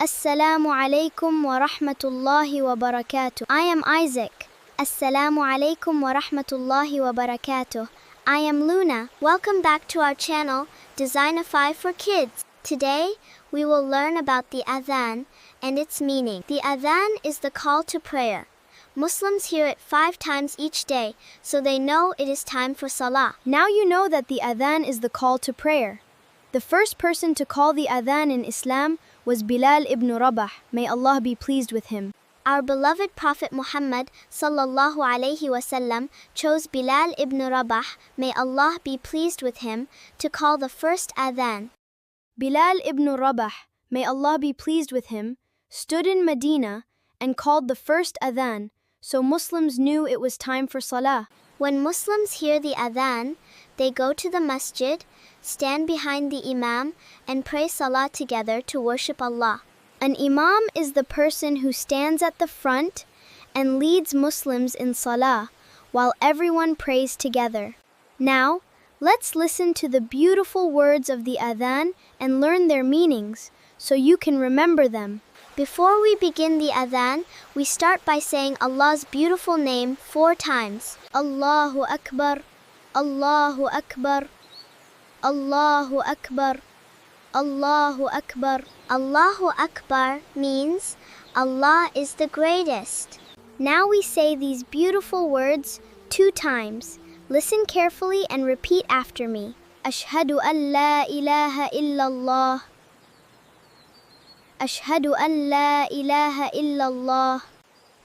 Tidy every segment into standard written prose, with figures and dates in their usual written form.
As-salāmu alaykum wa rahmatullahi wa barakatuh. I am Isaac. As-salāmu alaykum wa rahmatullahi wa barakatuh. I am Luna. Welcome back to our channel, Designifi for Kids. Today, we will learn about the Adhan and its meaning. The Adhan is the call to prayer. Muslims hear it 5 times each day, so they know it is time for Salah. Now you know that the Adhan is the call to prayer. The first person to call the Adhan in Islam was Bilal ibn Rabah, may Allah be pleased with him. Our beloved Prophet Muhammad ﷺ chose Bilal ibn Rabah, may Allah be pleased with him, to call the first Adhan. Bilal ibn Rabah, may Allah be pleased with him, stood in Medina and called the first Adhan, so Muslims knew it was time for Salah. When Muslims hear the Adhan, they go to the masjid, stand behind the Imam, and pray Salah together to worship Allah. An Imam is the person who stands at the front and leads Muslims in Salah, while everyone prays together. Now, let's listen to the beautiful words of the Adhan and learn their meanings, so you can remember them. Before we begin the Adhan, we start by saying Allah's beautiful name 4 times. Allahu Akbar, Allahu Akbar, Allahu Akbar, Allahu Akbar. Allahu Akbar means Allah is the greatest. Now we say these beautiful words 2 times. Listen carefully and repeat after me. Ashhadu an la ilaha illallah. Ashhadu an la ilaha illallah.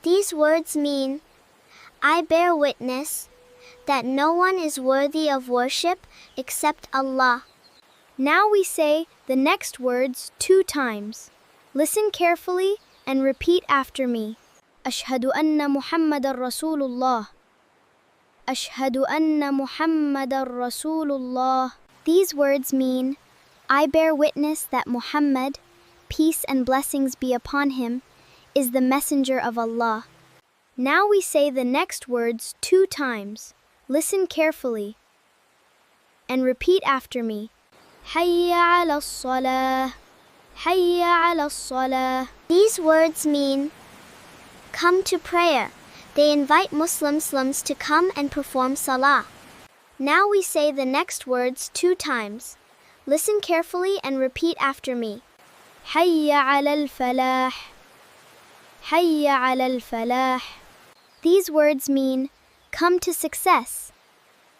These words mean, I bear witness that no one is worthy of worship except Allah. Now we say the next words 2 times. Listen carefully and repeat after me. Ashhadu anna Muhammadan Rasulullah. Ashhadu anna Muhammadan Rasulullah. These words mean, I bear witness that Muhammad, peace and blessings be upon him, is the messenger of Allah. Now we say the next words 2 times. Listen carefully and repeat after me. Hayya ala salah. Hayya ala salah. These words mean, come to prayer. They invite Muslims to come and perform Salah. Now we say the next words 2 times. Listen carefully and repeat after me. Hayya ala al-falah. Hayya ala al-falah. These words mean, come to success.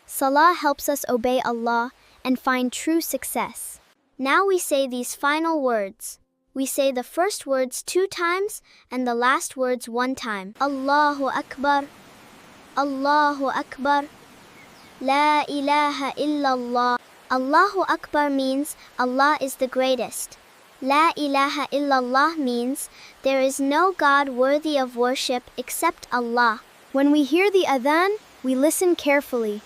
Salah helps us obey Allah and find true success. Now we say these final words. We say the first words 2 times and the last words 1 time. Allahu Akbar, Allahu Akbar, La ilaha illallah. Allahu Akbar means Allah is the greatest. La ilaha illallah means there is no God worthy of worship except Allah. When we hear the Adhan, we listen carefully.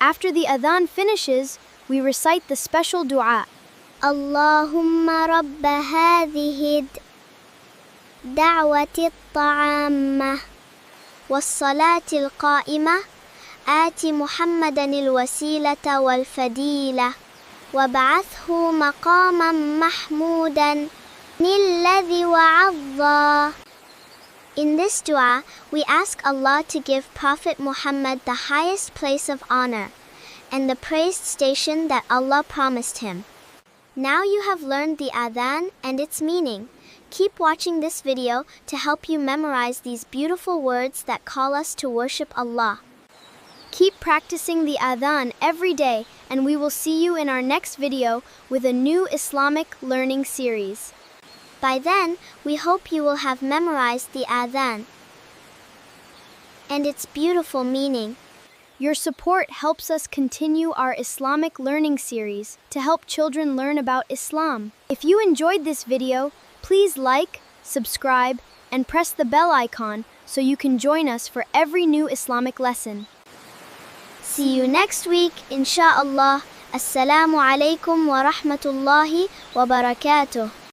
After the Adhan finishes, we recite the special dua. Allahumma Rabba haadhihid-da watit-taammah, was-salātil-qaa'imah, aati Muhammadanil-waseelata wal-fadeelah, ath-hu maqaamam-mahmoodan, alladhee wa-ath-hu. In this dua, we ask Allah to give Prophet Muhammad the highest place of honor and the praised station that Allah promised him. Now you have learned the Adhan and its meaning. Keep watching this video to help you memorize these beautiful words that call us to worship Allah. Keep practicing the Adhan every day, and we will see you in our next video with a new Islamic learning series. By then, we hope you will have memorized the Adhan and its beautiful meaning. Your support helps us continue our Islamic learning series to help children learn about Islam. If you enjoyed this video, please like, subscribe, and press the bell icon so you can join us for every new Islamic lesson. See you next week, inshaAllah. As-salāmu alaykum wa rahmatullahi wa barakatuh.